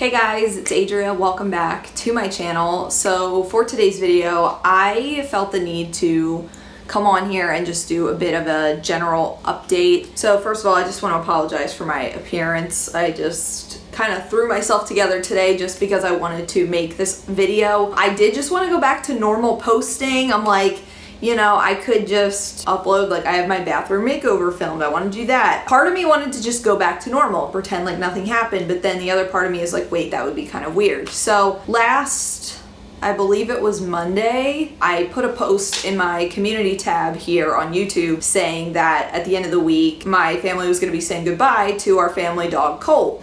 Hey guys, it's Adria. Welcome back to my channel. So for today's video, I felt the need to come on here and just do a bit of a general update. So first of all, I just want to apologize for my appearance. I just kind of threw myself together today just because I wanted to make this video. I did just want to go back to normal posting. I'm like, you know, I could just upload, like I have my bathroom makeover filmed, I want to do that. Part of me wanted to just go back to normal, pretend like nothing happened, but then the other part of me is like, wait, that would be kind of weird. So I believe it was Monday, I put a post in my community tab here on YouTube saying that at the end of the week, my family was going to be saying goodbye to our family dog, Colt.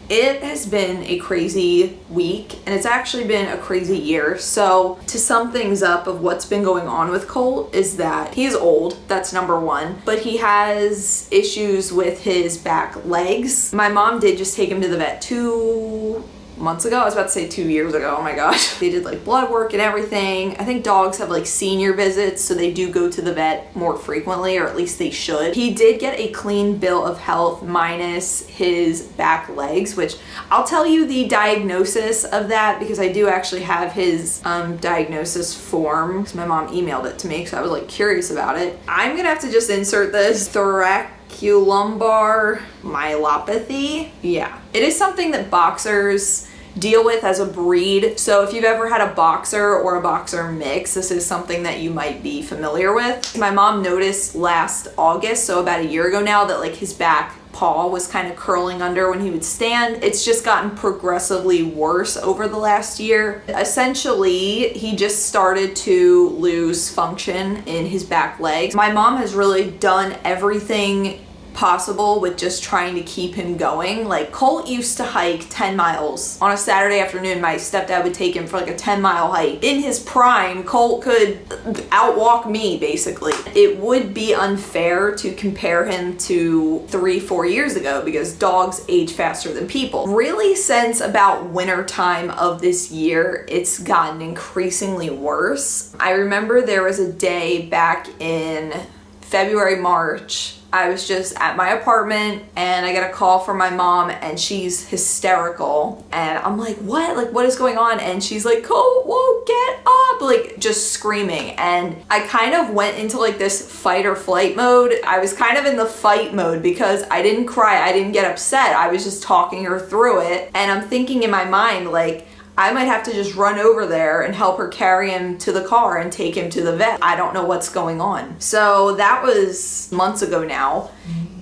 It has been a crazy week, and it's actually been a crazy year. So to sum things up of what's been going on with Colt is that he is old, that's number one, but he has issues with his back legs. My mom did just take him to the vet 2 months ago. I was about to say 2 years ago. Oh my gosh. They did like blood work and everything. I think dogs have like senior visits, so they do go to the vet more frequently, or at least they should. He did get a clean bill of health minus his back legs, which I'll tell you the diagnosis of that because I do actually have his diagnosis form because my mom emailed it to me because I was like curious about it. I'm gonna have to just insert this thoracolumbar myelopathy. Yeah, it is something that boxers deal with as a breed. So if you've ever had a boxer or a boxer mix, this is something that you might be familiar with. My mom noticed last August, so about a year ago now, that like his back paw was kind of curling under when he would stand. It's just gotten progressively worse over the last year. Essentially, he just started to lose function in his back legs. My mom has really done everything possible with just trying to keep him going. Like Colt used to hike 10 miles on a Saturday afternoon. My stepdad would take him for like a 10-mile hike. In his prime, Colt could outwalk me basically. It would be unfair to compare him to 3-4 years ago because dogs age faster than people. Really, since about winter time of this year, it's gotten increasingly worse. I remember there was a day back in February, March, I was just at my apartment and I get a call from my mom and she's hysterical and I'm like, what? Like, what is going on? And she's like, Colt, whoa, get up, like just screaming. And I kind of went into like this fight or flight mode. I was kind of in the fight mode because I didn't cry, I didn't get upset. I was just talking her through it. And I'm thinking in my mind, like, I might have to just run over there and help her carry him to the car and take him to the vet. I don't know what's going on. So that was months ago now.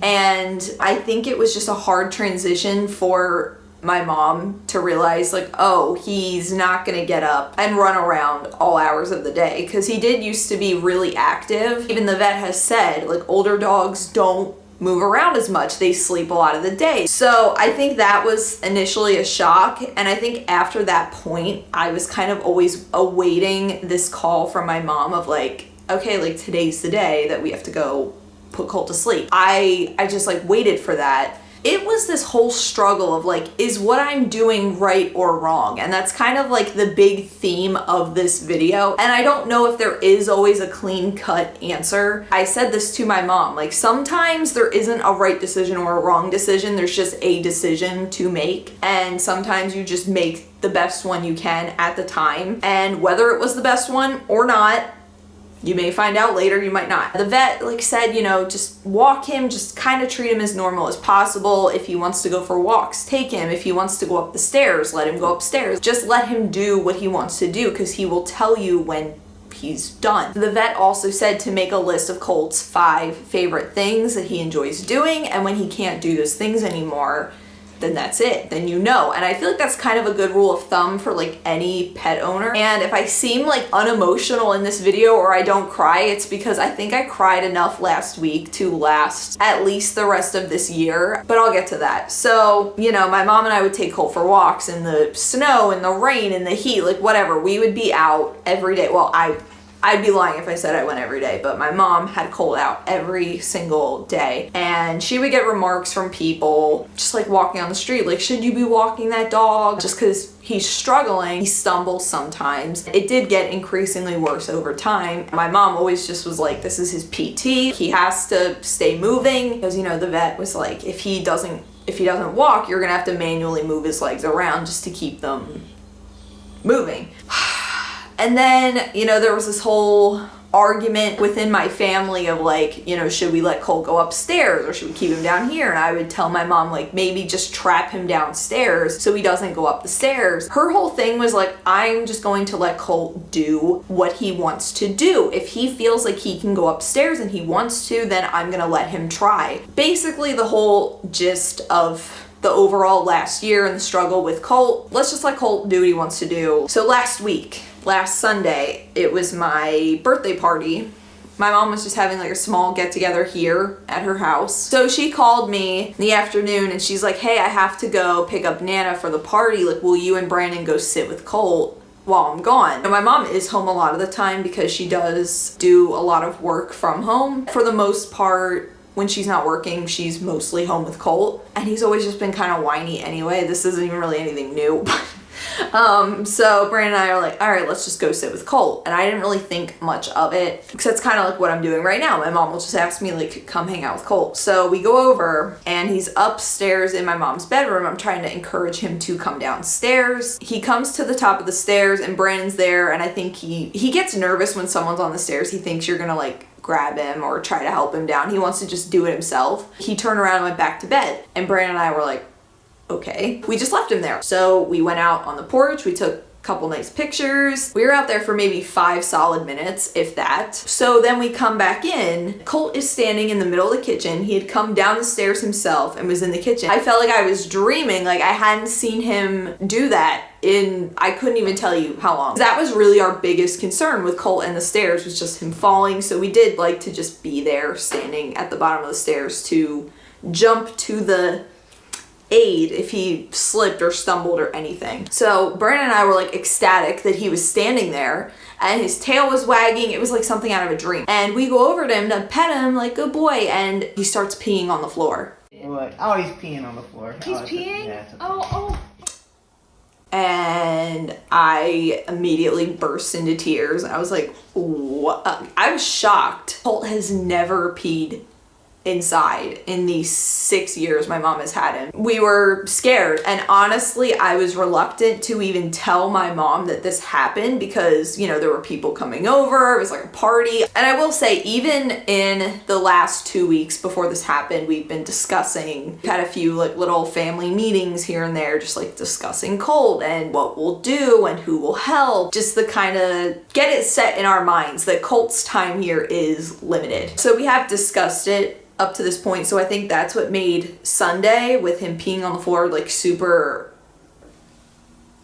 And I think it was just a hard transition for my mom to realize like, oh, he's not gonna get up and run around all hours of the day, because he did used to be really active. Even the vet has said like older dogs don't move around as much, they sleep a lot of the day. So I think that was initially a shock, and I think after that point I was kind of always awaiting this call from my mom of like, okay, like today's the day that we have to go put Colt to sleep. I just like waited for that. It was this whole struggle of like, is what I'm doing right or wrong? And that's kind of like the big theme of this video. And I don't know if there is always a clean cut answer. I said this to my mom, like sometimes there isn't a right decision or a wrong decision. There's just a decision to make. And sometimes you just make the best one you can at the time. And whether it was the best one or not, you may find out later, you might not. The vet like said, you know, just walk him, just kind of treat him as normal as possible. If he wants to go for walks, take him. If he wants to go up the stairs, let him go upstairs. Just let him do what he wants to do because he will tell you when he's done. The vet also said to make a list of Colt's 5 favorite things that he enjoys doing, and when he can't do those things anymore, then that's it, then you know. And I feel like that's kind of a good rule of thumb for like any pet owner. And if I seem like unemotional in this video or I don't cry, it's because I think I cried enough last week to last at least the rest of this year, but I'll get to that. So, you know, my mom and I would take Colt for walks in the snow, in the rain, in the heat, like whatever. We would be out every day. Well, I'd be lying if I said I went every day, but my mom had Colt out every single day. And she would get remarks from people just like walking on the street, like, should you be walking that dog? Just because he's struggling, he stumbles sometimes. It did get increasingly worse over time. My mom always just was like, this is his PT. He has to stay moving because, you know, the vet was like, if he doesn't if he doesn't walk, you're gonna have to manually move his legs around just to keep them moving. And then, you know, there was this whole argument within my family of like, you know, should we let Colt go upstairs or should we keep him down here? And I would tell my mom, like, maybe just trap him downstairs so he doesn't go up the stairs. Her whole thing was like, I'm just going to let Colt do what he wants to do. If he feels like he can go upstairs and he wants to, then I'm gonna let him try. Basically, the whole gist of the overall last year and the struggle with Colt, let's just let Colt do what he wants to do. So last Sunday, it was my birthday party. My mom was just having like a small get together here at her house. So she called me in the afternoon and she's like, hey, I have to go pick up Nana for the party. Like, will you and Brandon go sit with Colt while I'm gone? And my mom is home a lot of the time because she does do a lot of work from home. For the most part, when she's not working, she's mostly home with Colt. And he's always just been kind of whiny anyway. This isn't even really anything new. So Brandon and I are like, all right, let's just go sit with Colt. And I didn't really think much of it because that's kind of like what I'm doing right now. My mom will just ask me like, come hang out with Colt. So we go over and he's upstairs in my mom's bedroom. I'm trying to encourage him to come downstairs. He comes to the top of the stairs and Brandon's there. And I think he gets nervous when someone's on the stairs. He thinks you're gonna like grab him or try to help him down. He wants to just do it himself. He turned around and went back to bed. And Brandon and I were like, okay. We just left him there. So we went out on the porch. We took a couple nice pictures. We were out there for maybe 5 solid minutes, if that. So then we come back in. Colt is standing in the middle of the kitchen. He had come down the stairs himself and was in the kitchen. I felt like I was dreaming. Like I hadn't seen him do that in, I couldn't even tell you how long. That was really our biggest concern with Colt and the stairs, was just him falling. So we did like to just be there standing at the bottom of the stairs to jump to the aid if he slipped or stumbled or anything. So Brandon and I were like ecstatic that he was standing there and his tail was wagging. It was like something out of a dream. And we go over to him to pet him like, good boy, and he starts peeing on the floor. What? Oh, he's peeing on the floor. He's peeing? Yeah, okay. Oh. And I immediately burst into tears. I was like, what? I was shocked. Colt has never peed inside in these 6 years my mom has had him. We were scared, and honestly I was reluctant to even tell my mom that this happened because, you know, there were people coming over, it was like a party. And I will say, even in the last 2 weeks before this happened, we've been discussing, had a few like little family meetings here and there, just like discussing Colt and what we'll do and who will help, just the kind of get it set in our minds that Colt's time here is limited. So we have discussed it up to this point. So I think that's what made Sunday with him peeing on the floor like super,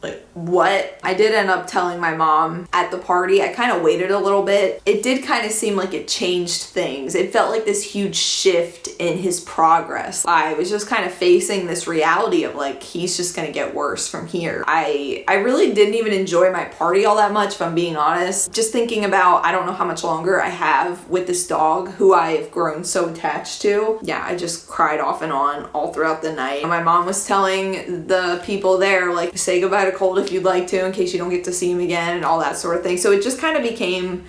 like, what? I did end up telling my mom at the party. I kind of waited a little bit. It did kind of seem like it changed things. It felt like this huge shift in his progress. I was just kind of facing this reality of like, he's just gonna get worse from here. I really didn't even enjoy my party all that much, if I'm being honest. Just thinking about, I don't know how much longer I have with this dog who I've grown so attached to. Yeah, I just cried off and on all throughout the night. My mom was telling the people there, like, say goodbye to Colt if you'd like to, in case you don't get to see him again and all that sort of thing. So it just kind of became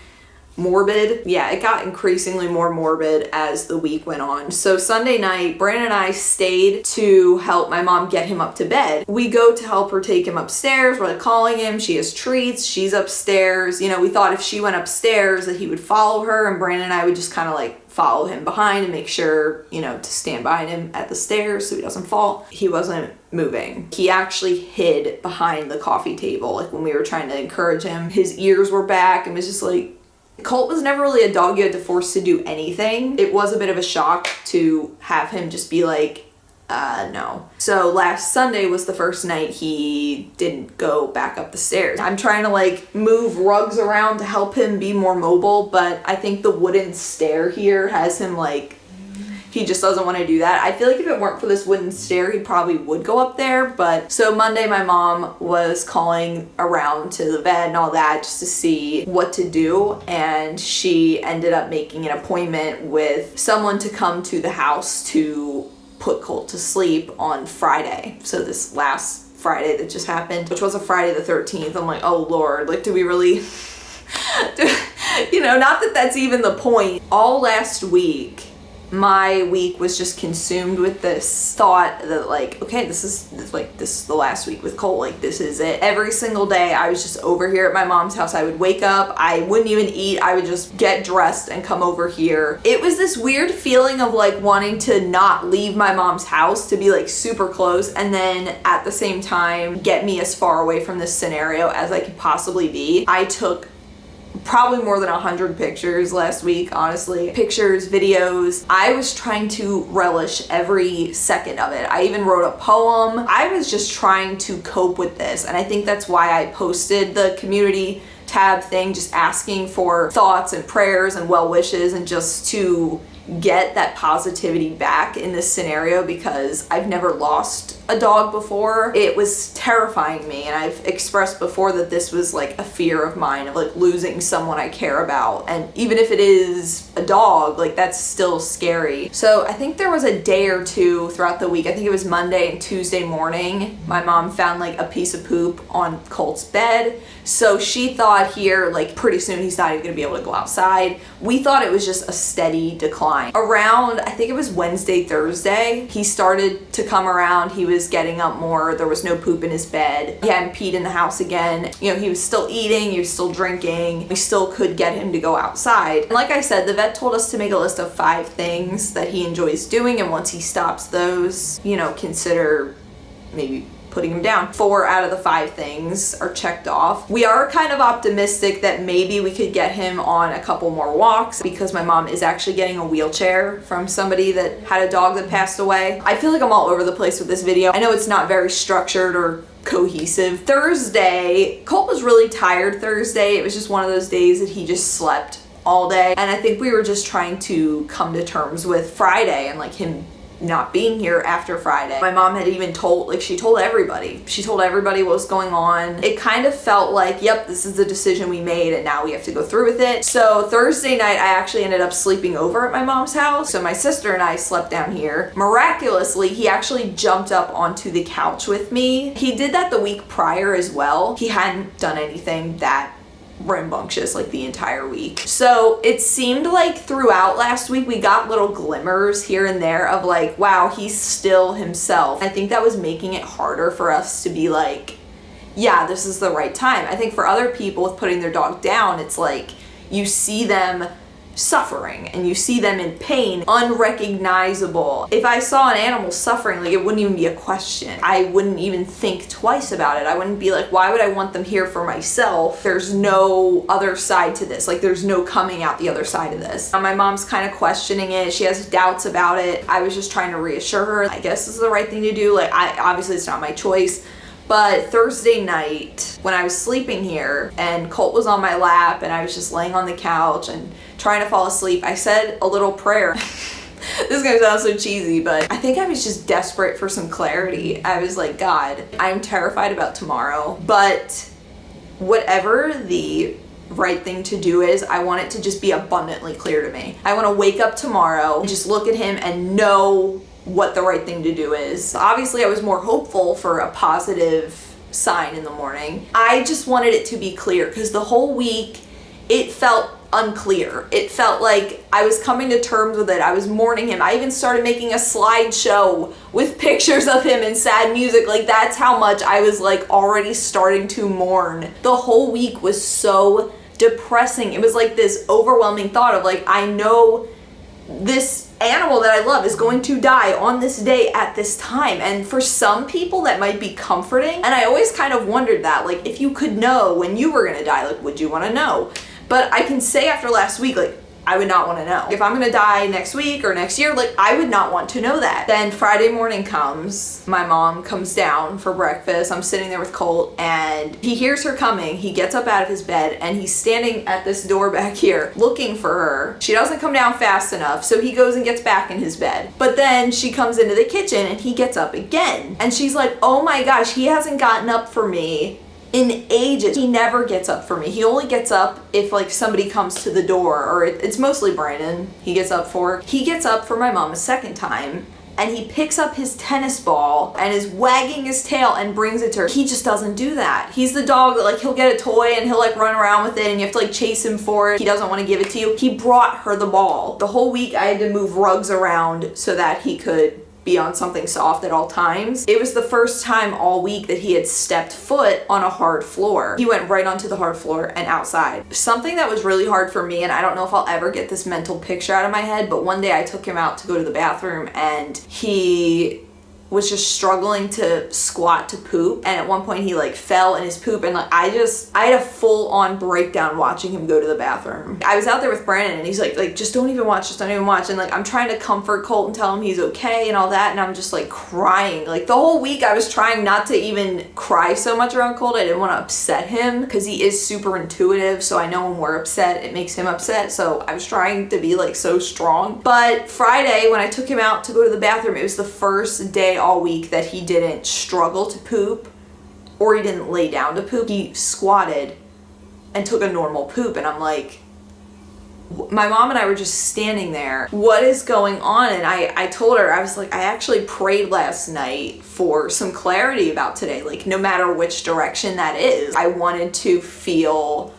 morbid. Yeah, it got increasingly more morbid as the week went on. So Sunday night, Brandon and I stayed to help my mom get him up to bed. We go to help her take him upstairs. We're like calling him. She has treats. She's upstairs. You know, we thought if she went upstairs that he would follow her, and Brandon and I would just kind of like follow him behind and make sure, you know, to stand behind him at the stairs so he doesn't fall. He wasn't moving. He actually hid behind the coffee table, like when we were trying to encourage him. His ears were back and was just like, Colt was never really a dog you had to force to do anything. It was a bit of a shock to have him just be like, no. So last Sunday was the first night he didn't go back up the stairs. I'm trying to like move rugs around to help him be more mobile, but I think the wooden stair here has him like, he just doesn't want to do that. I feel like if it weren't for this wooden stair, he probably would go up there. But so Monday, my mom was calling around to the vet and all that just to see what to do. And she ended up making an appointment with someone to come to the house to put Colt to sleep on Friday. So this last Friday that just happened, which was a Friday the 13th. I'm like, oh Lord, like, do we really, you know, not that that's even the point. All last week, my week was just consumed with this thought that like, okay, this is the last week with Colt, like this is it. Every single day I was just over here at my mom's house. I would wake up, I wouldn't even eat, I would just get dressed and come over here. It was this weird feeling of like wanting to not leave my mom's house, to be like super close, and then at the same time get me as far away from this scenario as I could possibly be. I took probably more than 100 pictures last week, honestly. Pictures, videos. I was trying to relish every second of it. I even wrote a poem. I was just trying to cope with this, and I think that's why I posted the community tab thing, just asking for thoughts and prayers and well wishes, and just to get that positivity back in this scenario, because I've never lost a dog before. It was terrifying me, and I've expressed before that this was like a fear of mine, of like losing someone I care about, and even if it is a dog, like that's still scary. So I think there was a day or two throughout the week, I think it was Monday and Tuesday morning, my mom found like a piece of poop on Colt's bed. So she thought here, like pretty soon he's not even gonna be able to go outside. We thought it was just a steady decline. Around, I think it was Wednesday, Thursday, he started to come around. He was getting up more. There was no poop in his bed. He hadn't peed in the house again. You know, he was still eating, he was still drinking. We still could get him to go outside. And like I said, the vet told us to make a list of 5 things that he enjoys doing, and once he stops those, you know, consider maybe putting him down. 4 out of the 5 things are checked off. We are kind of optimistic that maybe we could get him on a couple more walks, because my mom is actually getting a wheelchair from somebody that had a dog that passed away. I feel like I'm all over the place with this video. I know it's not very structured or cohesive. Thursday, Colt was really tired Thursday. It was just one of those days that he just slept all day. And I think we were just trying to come to terms with Friday and like him not being here after Friday. My mom had even told, like she told everybody what was going on. It kind of felt like, yep, this is the decision we made and now we have to go through with it. So Thursday night, I actually ended up sleeping over at my mom's house. So my sister and I slept down here. Miraculously, he actually jumped up onto the couch with me. He did that the week prior as well. He hadn't done anything that rambunctious like the entire week. So it seemed like throughout last week we got little glimmers here and there of like, wow, he's still himself. I think that was making it harder for us to be like, yeah, this is the right time. I think for other people with putting their dog down, it's like you see them suffering and you see them in pain, unrecognizable. If I saw an animal suffering, like it wouldn't even be a question. I wouldn't even think twice about it. I wouldn't be like, why would I want them here for myself? There's no other side to this. Like there's no coming out the other side of this. My mom's kind of questioning it. She has doubts about it. I was just trying to reassure her. I guess this is the right thing to do. Like obviously it's not my choice. But Thursday night, when I was sleeping here and Colt was on my lap and I was just laying on the couch and trying to fall asleep, I said a little prayer. This is gonna sound so cheesy, but I think I was just desperate for some clarity. I was like, God, I'm terrified about tomorrow, but whatever the right thing to do is, I want it to just be abundantly clear to me. I want to wake up tomorrow and just look at him and know what the right thing to do is. Obviously, I was more hopeful for a positive sign in the morning. I just wanted it to be clear because the whole week it felt unclear. It felt like I was coming to terms with it. I was mourning him. I even started making a slideshow with pictures of him and sad music. Like that's how much I was like already starting to mourn. The whole week was so depressing. It was like this overwhelming thought of like, I know this animal that I love is going to die on this day at this time. And for some people that might be comforting. And I always kind of wondered that, like if you could know when you were gonna die, like would you want to know? But I can say after last week, like I would not want to know. If I'm gonna die next week or next year, like I would not want to know that. Then Friday morning comes, my mom comes down for breakfast. I'm sitting there with Colt and he hears her coming. He gets up out of his bed and he's standing at this door back here looking for her. She doesn't come down fast enough, so he goes and gets back in his bed. But then she comes into the kitchen and he gets up again. And she's like, oh my gosh, he hasn't gotten up for me in ages. He never gets up for me. He only gets up if like somebody comes to the door, or it's mostly Brandon he gets up for. He gets up for my mom a second time and he picks up his tennis ball and is wagging his tail and brings it to her. He just doesn't do that. He's the dog that like he'll get a toy and he'll like run around with it and you have to like chase him for it. He doesn't want to give it to you. He brought her the ball. The whole week I had to move rugs around so that he could be on something soft at all times. It was the first time all week that he had stepped foot on a hard floor. He went right onto the hard floor and outside. Something that was really hard for me, and I don't know if I'll ever get this mental picture out of my head, but one day I took him out to go to the bathroom and he was just struggling to squat to poop, and at one point he like fell in his poop, and like I had a full-on breakdown watching him go to the bathroom. I was out there with Brandon and he's like just don't even watch, and like I'm trying to comfort Colt and tell him he's okay and all that, and I'm just like crying. Like the whole week I was trying not to even cry so much around Colt. I didn't want to upset him because he is super intuitive, so I know when we're upset it makes him upset, so I was trying to be like so strong. But Friday when I took him out to go to the bathroom, it was the first day all week that he didn't struggle to poop or he didn't lay down to poop. He squatted and took a normal poop, and I'm like, my mom and I were just standing there. What is going on? And I told her, I was like, I actually prayed last night for some clarity about today. Like no matter which direction that is, I wanted to feel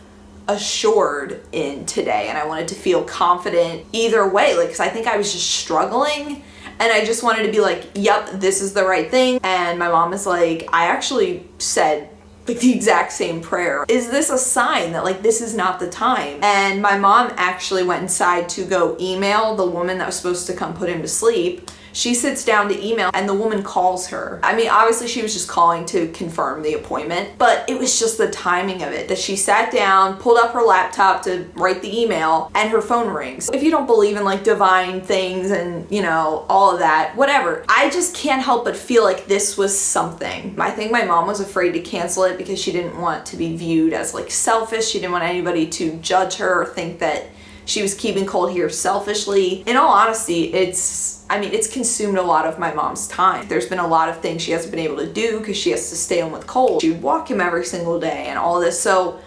assured in today, and I wanted to feel confident either way. Like, cause I think I was just struggling. And I just wanted to be like, yep, this is the right thing. And my mom is like, I actually said like the exact same prayer. Is this a sign that like this is not the time? And my mom actually went inside to go email the woman that was supposed to come put him to sleep. She sits down to email and the woman calls her. I mean, obviously she was just calling to confirm the appointment, but it was just the timing of it that she sat down, pulled up her laptop to write the email, and her phone rings. If you don't believe in like divine things and, you know, all of that, whatever, I just can't help but feel like this was something. I think my mom was afraid to cancel it because she didn't want to be viewed as like selfish. She didn't want anybody to judge her or think that she was keeping Colt here selfishly. In all honesty, it's consumed a lot of my mom's time. There's been a lot of things she hasn't been able to do because she has to stay home with Colt. She would walk him every single day and all of this. So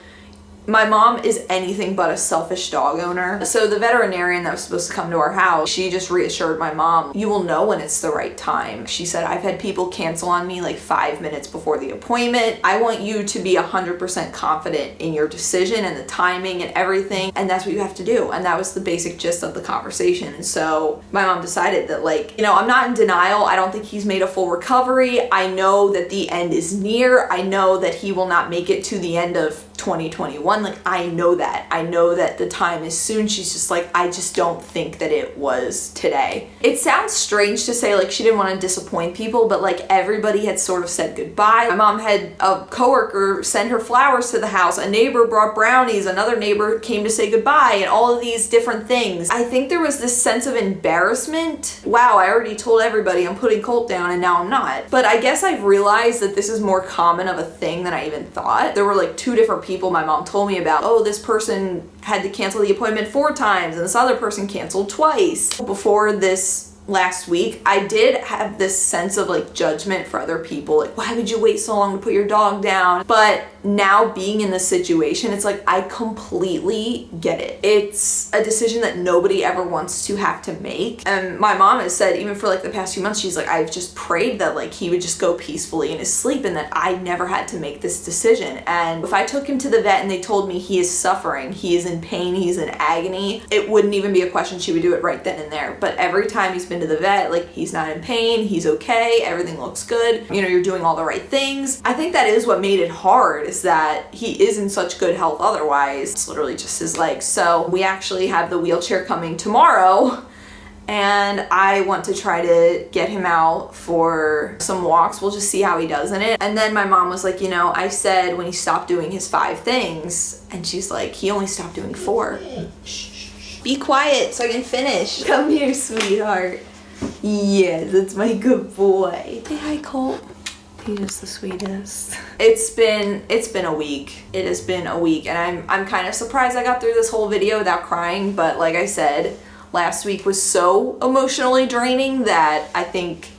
my mom is anything but a selfish dog owner. So the veterinarian that was supposed to come to our house, she just reassured my mom, you will know when it's the right time. She said, I've had people cancel on me like 5 minutes before the appointment. I want you to be 100% confident in your decision and the timing and everything. And that's what you have to do. And that was the basic gist of the conversation. And so my mom decided that like, you know, I'm not in denial. I don't think he's made a full recovery. I know that the end is near. I know that he will not make it to the end of 2021. Like I know that the time is soon. She's just like, I just don't think that it was today. It sounds strange to say like she didn't want to disappoint people, but like everybody had sort of said goodbye. My mom had a coworker send her flowers to the house, a neighbor brought brownies, another neighbor came to say goodbye, and all of these different things. I think there was this sense of embarrassment. Wow, I already told everybody I'm putting Colt down and now I'm not. But I guess I've realized that this is more common of a thing than I even thought. There were like 2 different people my mom told me about. Oh, this person had to cancel the appointment 4 times and this other person canceled twice. Before this last week, I did have this sense of like judgment for other people. Like, why would you wait so long to put your dog down? But now being in this situation, it's like, I completely get it. It's a decision that nobody ever wants to have to make. And my mom has said, even for like the past few months, she's like, I've just prayed that like he would just go peacefully in his sleep and that I never had to make this decision. And if I took him to the vet and they told me he is suffering, he is in pain, he's in agony, it wouldn't even be a question. She would do it right then and there. But every time he's been to the vet, like he's not in pain, he's okay, everything looks good, you know, you're doing all the right things. I think that is what made it hard, is that he is in such good health otherwise. It's literally just his legs. So we actually have the wheelchair coming tomorrow, and I want to try to get him out for some walks. We'll just see how he does in it. And then my mom was like, you know, I said when he stopped doing his 5 things, and she's like, he only stopped doing 4. Shh. Be quiet so I can finish. Come here, sweetheart. Yes, it's my good boy. Say hi, Colt. He is the sweetest. It's been a week. It has been a week, and I'm kind of surprised I got through this whole video without crying, but like I said, last week was so emotionally draining that I think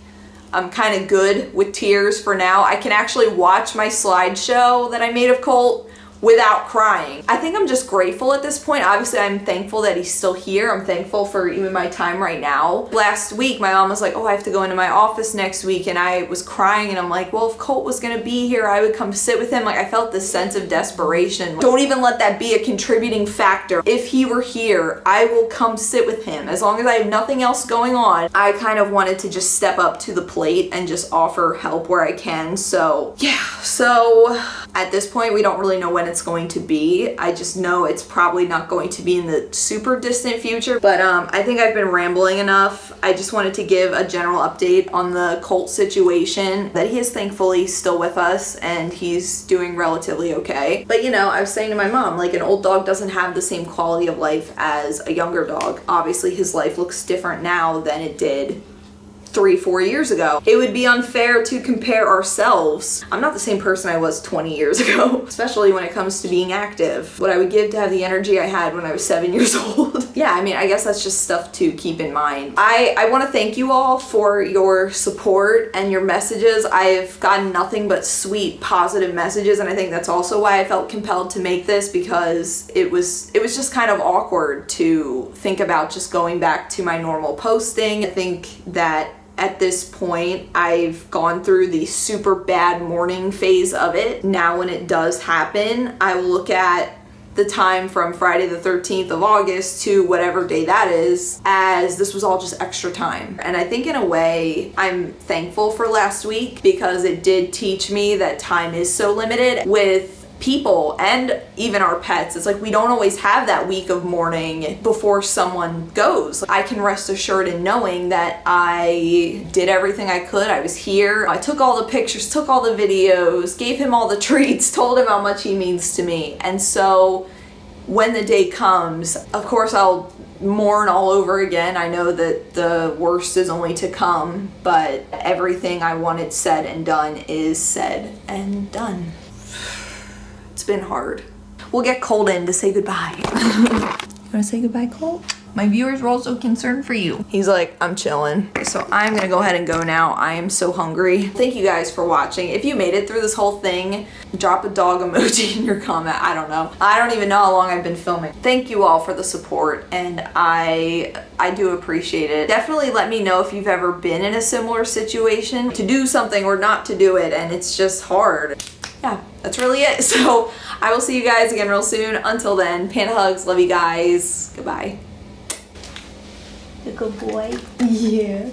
I'm kind of good with tears for now. I can actually watch my slideshow that I made of Colt without crying. I think I'm just grateful at this point. Obviously, I'm thankful that he's still here. I'm thankful for even my time right now. Last week, my mom was like, oh, I have to go into my office next week, and I was crying, and I'm like, well, if Colt was gonna be here, I would come sit with him. Like, I felt this sense of desperation. Don't even let that be a contributing factor. If he were here, I will come sit with him. As long as I have nothing else going on, I kind of wanted to just step up to the plate and just offer help where I can. So yeah, so at this point, we don't really know when it's going to be. I just know it's probably not going to be in the super distant future, but I think I've been rambling enough. I just wanted to give a general update on the Colt situation, that he is thankfully still with us and he's doing relatively okay. But you know, I was saying to my mom, like, an old dog doesn't have the same quality of life as a younger dog. Obviously, his life looks different now than it did 3-4 years ago. It would be unfair to compare ourselves. I'm not the same person I was 20 years ago, especially when it comes to being active. What I would give to have the energy I had when I was 7 years old. Yeah, I mean, I guess that's just stuff to keep in mind. I want to thank you all for your support and your messages. I've gotten nothing but sweet, positive messages, and I think that's also why I felt compelled to make this, because it was just kind of awkward to think about just going back to my normal posting. I think that at this point, I've gone through the super bad mourning phase of it. Now when it does happen, I will look at the time from Friday the 13th of August to whatever day that is, as this was all just extra time. And I think in a way, I'm thankful for last week, because it did teach me that time is so limited with people and even our pets. It's like we don't always have that week of mourning before someone goes. I can rest assured in knowing that I did everything I could. I was here. I took all the pictures, took all the videos, gave him all the treats, told him how much he means to me. And so when the day comes, of course I'll mourn all over again. I know that the worst is only to come, but everything I wanted said and done is said and done. It's been hard. We'll get Colt in to say goodbye. You wanna say goodbye, Colt? My viewers were also concerned for you. He's like, I'm chilling. So I'm gonna go ahead and go now. I am so hungry. Thank you guys for watching. If you made it through this whole thing, drop a dog emoji in your comment. I don't know. I don't even know how long I've been filming. Thank you all for the support, and I do appreciate it. Definitely let me know if you've ever been in a similar situation, to do something or not to do it, and it's just hard. Yeah, that's really it. So I will see you guys again real soon. Until then, panda hugs, love you guys. Goodbye. A good boy. Yeah.